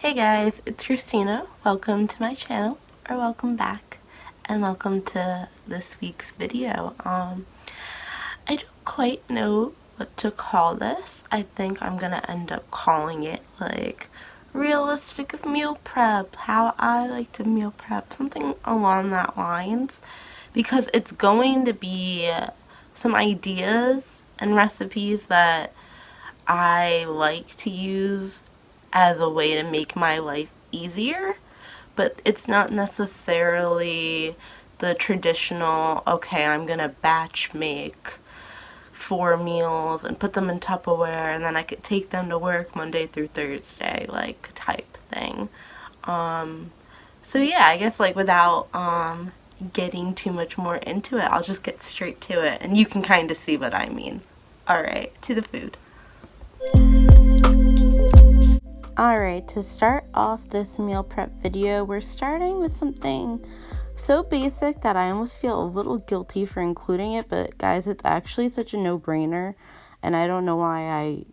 Hey guys, it's Christina. Welcome to my channel, or welcome back, and welcome to this week's video. I don't quite know what to call this. I think I'm gonna end up calling it like realistic meal prep, how I like to meal prep, something along that lines, because it's going to be some ideas and recipes that I like to use as a way to make my life easier, but it's not necessarily the traditional, okay, I'm gonna batch make 4 meals and put them in Tupperware and then I could take them to work Monday through Thursday, like type thing. So yeah, I guess like without getting too much more into it, I'll just get straight to it and you can kind of see what I mean. Alright, to the food. Alright, to start off this meal prep video, we're starting with something so basic that I almost feel a little guilty for including it, but guys, it's actually such a no-brainer, and I don't know why I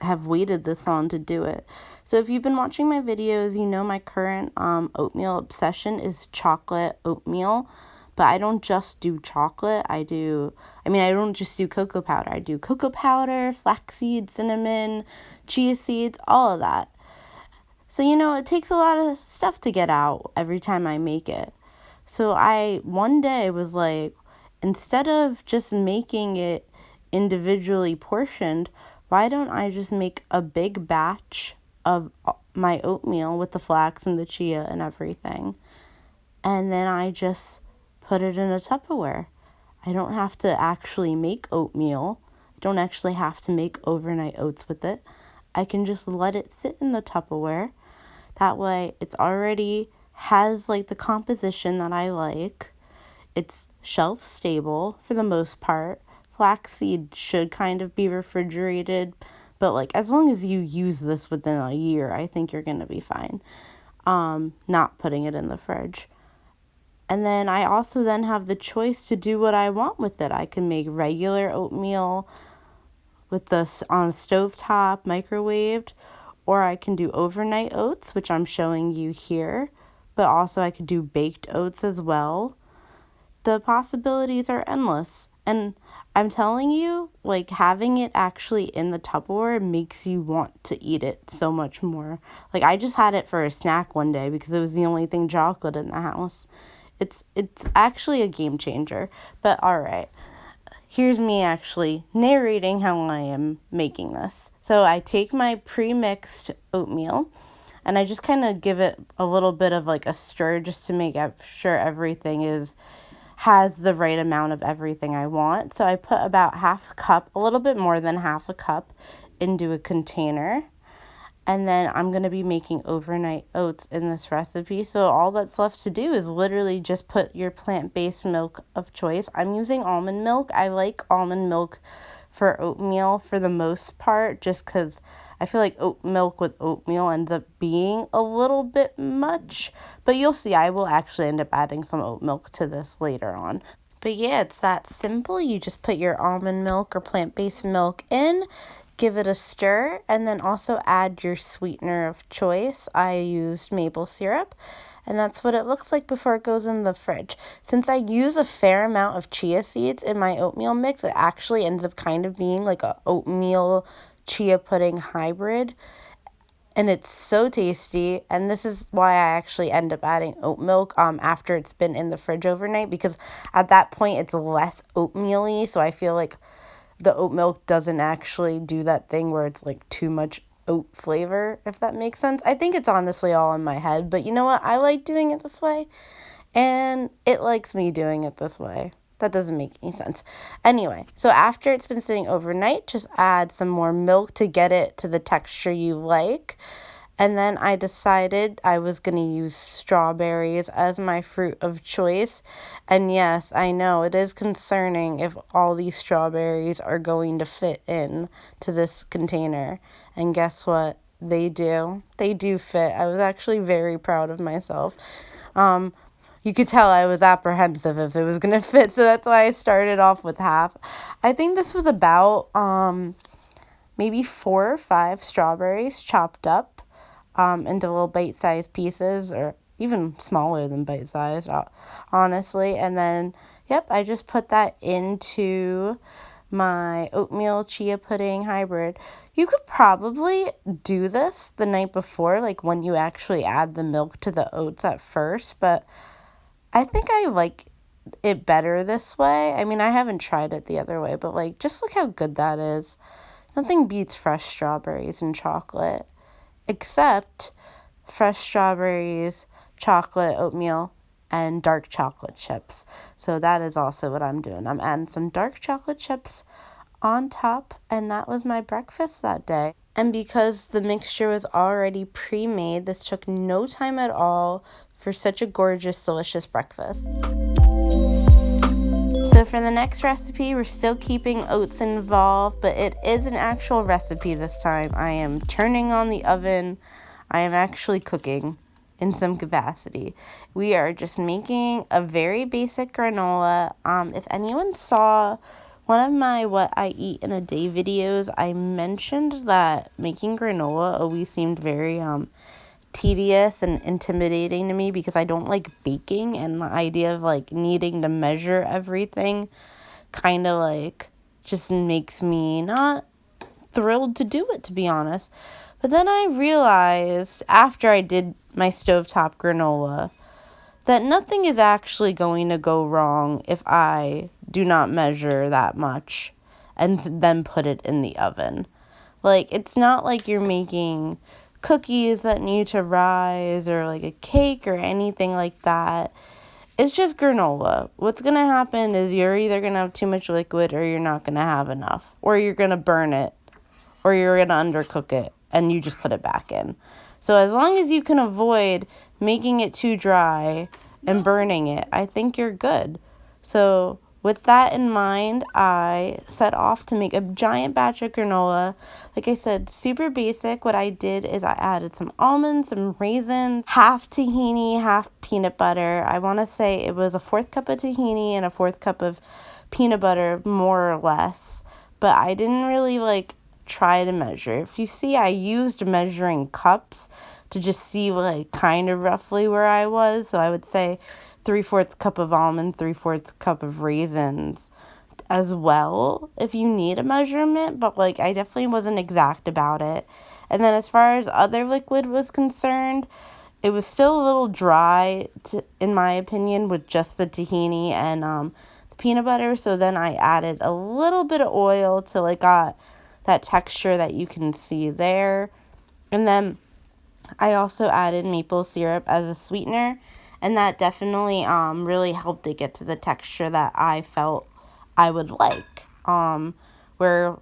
have waited this long to do it. So if you've been watching my videos, you know my current oatmeal obsession is chocolate oatmeal. But I don't just do chocolate. I don't just do cocoa powder. I do cocoa powder, flaxseed, cinnamon, chia seeds, all of that. So, it takes a lot of stuff to get out every time I make it. So one day was like, instead of just making it individually portioned, why don't I just make a big batch of my oatmeal with the flax and the chia and everything? And then I just put it in a Tupperware. I don't have to actually make oatmeal. I don't actually have to make overnight oats with it. I can just let it sit in the Tupperware. That way it's already has like the composition that I like. It's shelf stable for the most part. Flaxseed should kind of be refrigerated, but like as long as you use this within a year, I think you're going to be fine. Not putting it in the fridge. And then I also then have the choice to do what I want with it. I can make regular oatmeal with this on a stovetop, microwaved, or I can do overnight oats, which I'm showing you here, but also I could do baked oats as well. The possibilities are endless. And I'm telling you, like having it actually in the Tupperware makes you want to eat it so much more. Like I just had it for a snack one day because it was the only thing chocolate in the house. It's actually a game changer. But all right, here's me actually narrating how I am making this. So I take my pre-mixed oatmeal and I just kind of give it a little bit of like a stir just to make sure everything has the right amount of everything I want. So I put about half a cup, a little bit more than half a cup, into a container. And then I'm going to be making overnight oats in this recipe. So all that's left to do is literally just put your plant-based milk of choice. I'm using almond milk. I like almond milk for oatmeal for the most part, just because I feel like oat milk with oatmeal ends up being a little bit much. But you'll see, I will actually end up adding some oat milk to this later on. But yeah, it's that simple. You just put your almond milk or plant-based milk in, give it a stir, and then also add your sweetener of choice. I used maple syrup, and that's what it looks like before it goes in the fridge. Since I use a fair amount of chia seeds in my oatmeal mix, it actually ends up kind of being like a oatmeal chia pudding hybrid. And it's so tasty, and this is why I actually end up adding oat milk after it's been in the fridge overnight, because at that point it's less oatmeal-y, so I feel like the oat milk doesn't actually do that thing where it's like too much oat flavor, if that makes sense. I think it's honestly all in my head, but you know what? I like doing it this way, and it likes me doing it this way. That doesn't make any sense. Anyway, so after it's been sitting overnight, just add some more milk to get it to the texture you like. And then I decided I was going to use strawberries as my fruit of choice. And yes, I know it is concerning if all these strawberries are going to fit in to this container. And guess what? They do. They do fit. I was actually very proud of myself. You could tell I was apprehensive if it was going to fit, so that's why I started off with half. I think this was about maybe 4 or 5 strawberries chopped up. into little bite-sized pieces, or even smaller than bite-sized, honestly. And then, yep, I just put that into my oatmeal chia pudding hybrid. You could probably do this the night before, like when you actually add the milk to the oats at first, but I think I like it better this way. I mean, I haven't tried it the other way, but like, just look how good that is. Nothing beats fresh strawberries and chocolate, except fresh strawberries, chocolate, oatmeal, and dark chocolate chips. So that is also what I'm doing. I'm adding some dark chocolate chips on top, and that was my breakfast that day. And because the mixture was already pre-made, this took no time at all for such a gorgeous, delicious breakfast. So for the next recipe, we're still keeping oats involved, but it is an actual recipe this time. I am turning on the oven. I am actually cooking in some capacity. We are just making a very basic granola. If anyone saw one of my What I Eat in a Day videos, I mentioned that making granola always seemed very tedious and intimidating to me because I don't like baking, and the idea of like needing to measure everything kind of like just makes me not thrilled to do it, to be honest. But then I realized after I did my stovetop granola that nothing is actually going to go wrong if I do not measure that much and then put it in the oven. Like, it's not like you're making cookies that need to rise or like a cake or anything like that. It's just granola. What's going to happen is you're either going to have too much liquid or you're not going to have enough. Or you're going to burn it. Or you're going to undercook it and you just put it back in. So as long as you can avoid making it too dry and burning it, I think you're good. So with that in mind, I set off to make a giant batch of granola. Like I said, super basic. What I did is I added some almonds, some raisins, half tahini, half peanut butter. I want to say it was a 1/4 cup of tahini and a 1/4 cup of peanut butter, more or less. But I didn't really like try to measure. If you see, I used measuring cups to just see like kind of roughly where I was. So I would say 3/4 cup of almond, 3/4 cup of raisins as well if you need a measurement, but like I definitely wasn't exact about it. And then as far as other liquid was concerned, it was still a little dry in my opinion with just the tahini and the peanut butter. So then I added a little bit of oil till it got that texture that you can see there. And then I also added maple syrup as a sweetener, and that definitely really helped it get to the texture that I felt I would like, where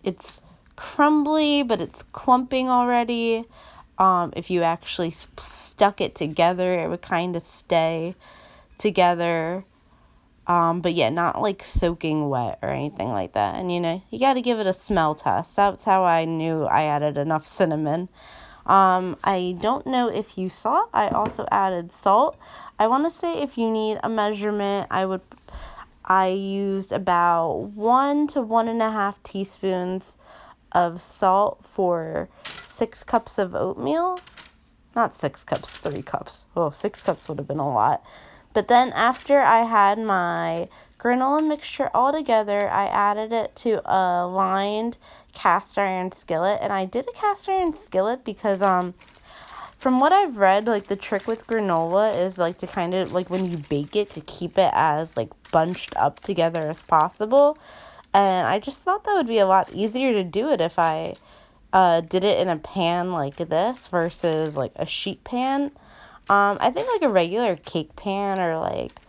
it's crumbly but it's clumping already. If you actually stuck it together, it would kind of stay together. But yeah, not like soaking wet or anything like that. And you know, you got to give it a smell test. That's how I knew I added enough cinnamon. I don't know if you saw, I also added salt. I want to say if you need a measurement, I used about 1 to 1.5 teaspoons of salt for 6 cups of oatmeal. Not 6 cups, 3 cups. Well, 6 cups would have been a lot. But then after I had my granola mixture all together, I added it to a lined cast iron skillet. And I did a cast iron skillet because from what I've read, like the trick with granola is like to kind of like when you bake it to keep it as like bunched up together as possible. And I just thought that would be a lot easier to do it if I did it in a pan like this versus like a sheet pan. I think like a regular cake pan or like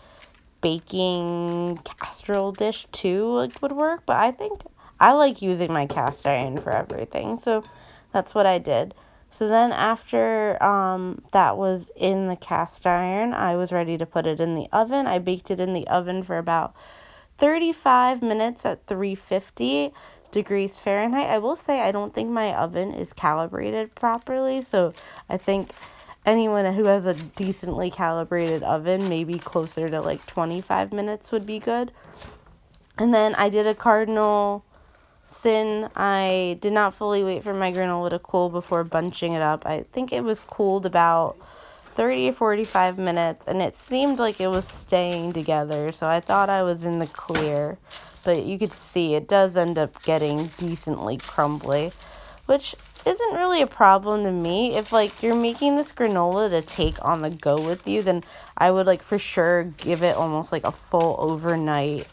baking casserole dish too like would work, but I think I like using my cast iron for everything, so that's what I did. So then after that was in the cast iron, I was ready to put it in the oven. I baked it in the oven for about 35 minutes at 350 degrees Fahrenheit. I will say I don't think my oven is calibrated properly, so I think anyone who has a decently calibrated oven, maybe closer to like 25 minutes would be good. And then I did a cardinal Since I did not fully wait for my granola to cool before bunching it up, I think it was cooled about 30 or 45 minutes, and it seemed like it was staying together, so I thought I was in the clear. But you could see it does end up getting decently crumbly, which isn't really a problem to me. If like you're making this granola to take on the go with you, then I would like for sure give it almost like a full overnight.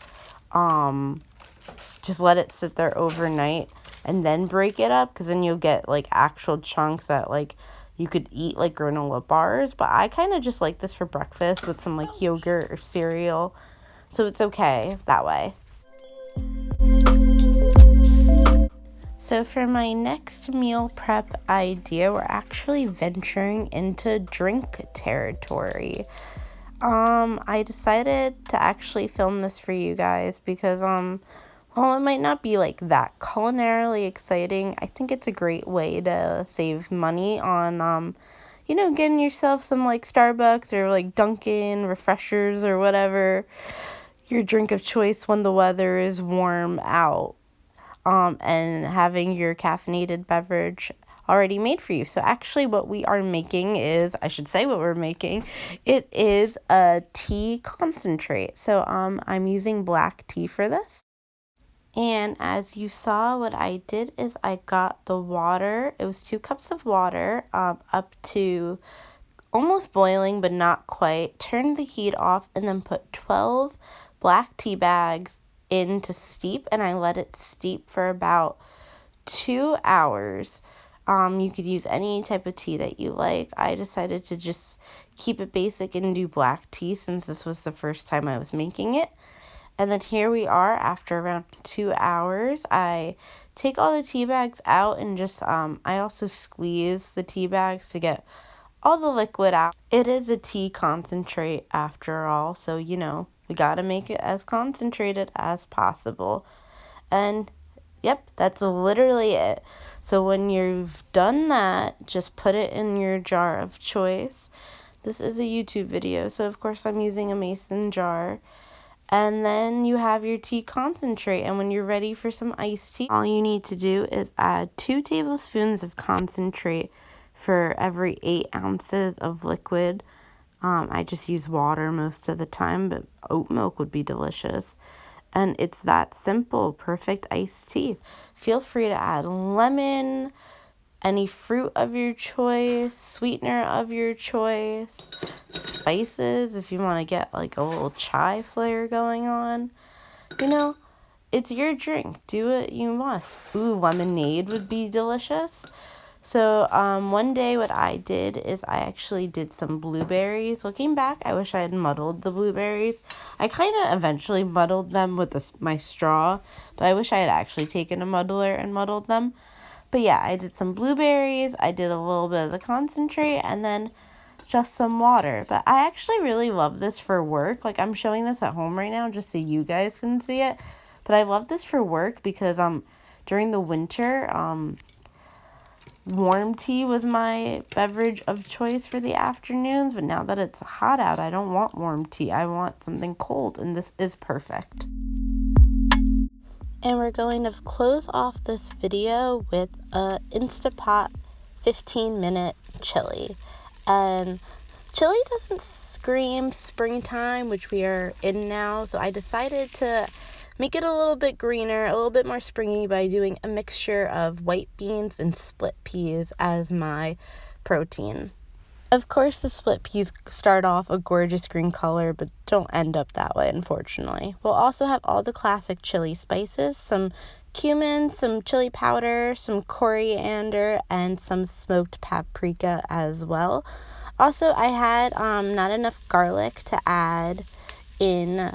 Just let it sit there overnight and then break it up, because then you'll get like actual chunks that like you could eat like granola bars. But I kind of just like this for breakfast with some like yogurt or cereal, so it's okay that way. So for my next meal prep idea, we're actually venturing into drink territory. I decided to actually film this for you guys because while it might not be like that culinarily exciting, I think it's a great way to save money on getting yourself some like Starbucks or like Dunkin' refreshers or whatever your drink of choice when the weather is warm out, and having your caffeinated beverage already made for you. So actually what we are making is, I should say what we're making, it is a tea concentrate. So I'm using black tea for this. And as you saw, what I did is I got the water, it was 2 cups of water, up to almost boiling but not quite, turned the heat off, and then put 12 black tea bags in to steep, and I let it steep for about 2 hours. You could use any type of tea that you like. I decided to just keep it basic and do black tea since this was the first time I was making it. And then here we are after around 2 hours. I take all the tea bags out and just, I also squeeze the tea bags to get all the liquid out. It is a tea concentrate after all, so we gotta make it as concentrated as possible. And yep, that's literally it. So when you've done that, just put it in your jar of choice. This is a YouTube video, so of course I'm using a mason jar. And then you have your tea concentrate, and when you're ready for some iced tea, all you need to do is add 2 tablespoons of concentrate for every 8 ounces of liquid. I just use water most of the time, but oat milk would be delicious. And it's that simple, perfect iced tea. Feel free to add lemon, any fruit of your choice, sweetener of your choice, spices if you want to get like a little chai flavor going on. It's your drink. Do what you must. Ooh, lemonade would be delicious. So one day what I did is I actually did some blueberries. Looking back, I wish I had muddled the blueberries. I kind of eventually muddled them with my straw, but I wish I had actually taken a muddler and muddled them. But yeah, I did some blueberries, I did a little bit of the concentrate, and then just some water. But I actually really love this for work. Like, I'm showing this at home right now just so you guys can see it. But I love this for work because during the winter, warm tea was my beverage of choice for the afternoons. But now that it's hot out, I don't want warm tea. I want something cold, and this is perfect. And we're going to close off this video with a Instapot 15-minute chili. And chili doesn't scream springtime, which we are in now, so I decided to make it a little bit greener, a little bit more springy by doing a mixture of white beans and split peas as my protein. Of course, the split peas start off a gorgeous green color, but don't end up that way, unfortunately. We'll also have all the classic chili spices, some cumin, some chili powder, some coriander, and some smoked paprika as well. Also, I had not enough garlic to add in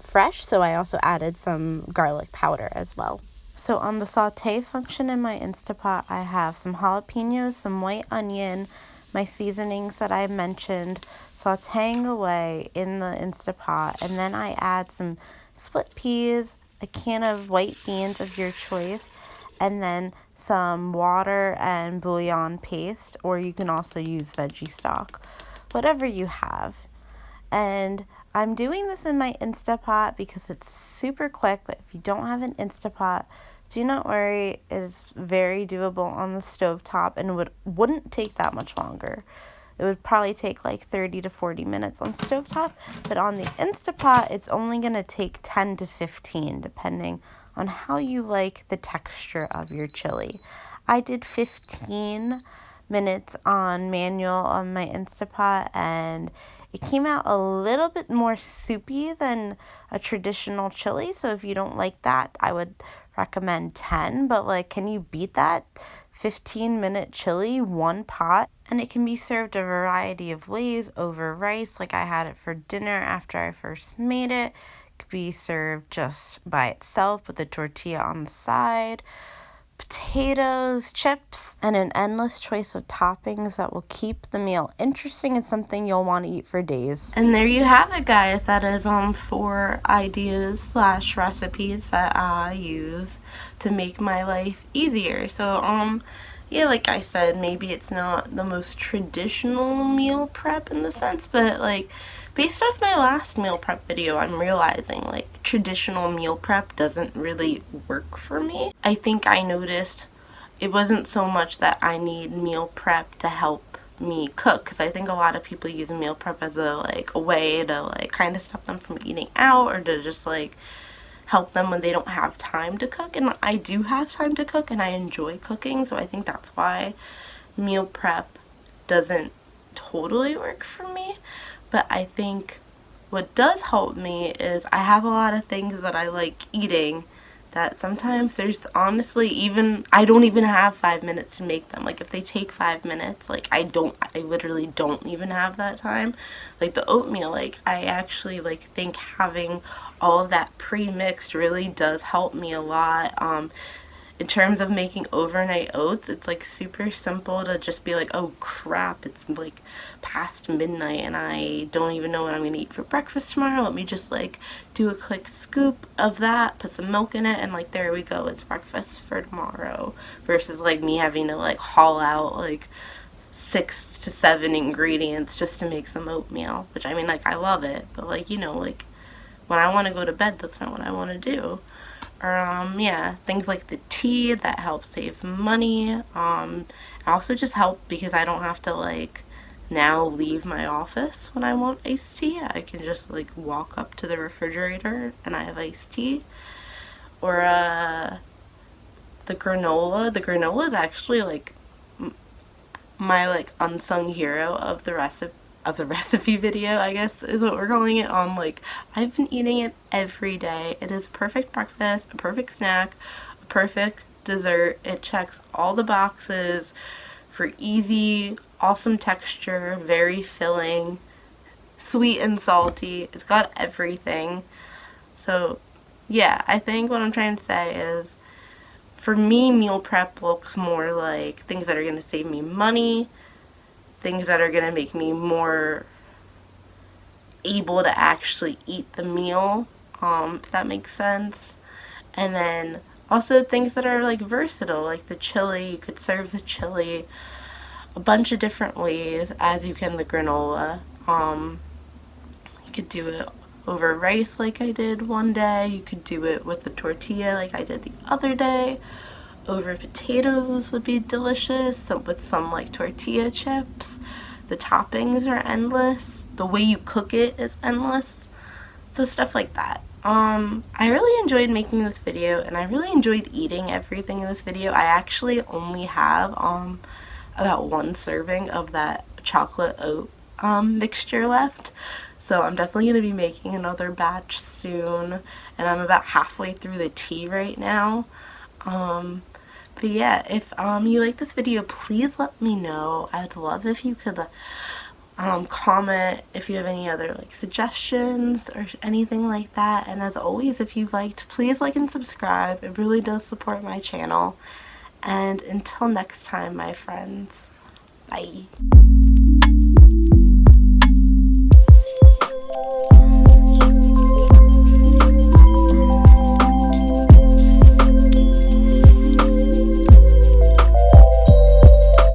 fresh, so I also added some garlic powder as well. So on the saute function in my Instapot, I have some jalapenos, some white onion, my seasonings that I mentioned, sauteing away in the Instapot, and then I add some split peas, a can of white beans of your choice, and then some water and bouillon paste, or you can also use veggie stock, whatever you have. And I'm doing this in my Instapot because it's super quick, but if you don't have an Instapot, do not worry, it is very doable on the stovetop and wouldn't take that much longer. It would probably take like 30 to 40 minutes on stovetop, but on the Instapot, it's only going to take 10 to 15, depending on how you like the texture of your chili. I did 15 minutes on manual on my Instapot, and it came out a little bit more soupy than a traditional chili, so if you don't like that, I would recommend 10, but like, can you beat that? 15-minute chili, one pot, and it can be served a variety of ways over rice, like I had it for dinner after I first made it. It could be served just by itself with a tortilla on the side, potatoes, chips, and an endless choice of toppings that will keep the meal interesting and something you'll want to eat for days. And there you have it, guys. That is 4 ideas / recipes that I use to make my life easier. So yeah, like I said, maybe it's not the most traditional meal prep in the sense, but like based off my last meal prep video, I'm realizing like traditional meal prep doesn't really work for me. I think I noticed it wasn't so much that I need meal prep to help me cook, because I think a lot of people use meal prep as a way to like kind of stop them from eating out, or to just like help them when they don't have time to cook. And I do have time to cook and I enjoy cooking, so I think that's why meal prep doesn't totally work for me. But I think what does help me is I have a lot of things that I like eating that sometimes there's honestly I don't even have 5 minutes to make them. Like if they take 5 minutes, like I literally don't even have that time. Like the oatmeal, like I actually think having all of that pre-mixed really does help me a lot. In terms of making overnight oats, it's like super simple to just be like, oh crap, it's like past midnight and I don't even know what I'm gonna eat for breakfast tomorrow. Let me just like do a quick scoop of that, put some milk in it, and like there we go, it's breakfast for tomorrow. Versus like me having to like haul out like 6 to 7 ingredients just to make some oatmeal, which I mean, like I love it, but like, you know, like when I want to go to bed, that's not what I want to do. Or yeah, things like the tea that help save money. Also just help because I don't have to like now leave my office when I want iced tea. I can just like walk up to the refrigerator and I have iced tea. Or the granola. The granola is actually like my like unsung hero of the recipe video, I guess is what we're calling it. Like I've been eating it every day. It is a perfect breakfast, a perfect snack, a perfect dessert. It checks all the boxes for easy, awesome texture, very filling, sweet and salty. It's got everything. So yeah, I think what I'm trying to say is, for me, meal prep looks more like things that are going to save me money, things that are going to make me more able to actually eat the meal, if that makes sense. And then also things that are like versatile, like the chili. You could serve the chili a bunch of different ways as you can the granola. You could do it over rice like I did one day. You could do it with the tortilla like I did the other day. Over potatoes would be delicious, with some like tortilla chips. The toppings are endless. The way you cook it is endless. So stuff like that. I really enjoyed making this video, and I really enjoyed eating everything in this video. I actually only have about 1 serving of that chocolate oat mixture left. So I'm definitely going to be making another batch soon, and I'm about halfway through the tea right now. But yeah, if you like this video, please let me know. I'd love if you could comment if you have any other like suggestions or anything like that. And as always, if you liked, please like and subscribe. It really does support my channel. And until next time, my friends, bye.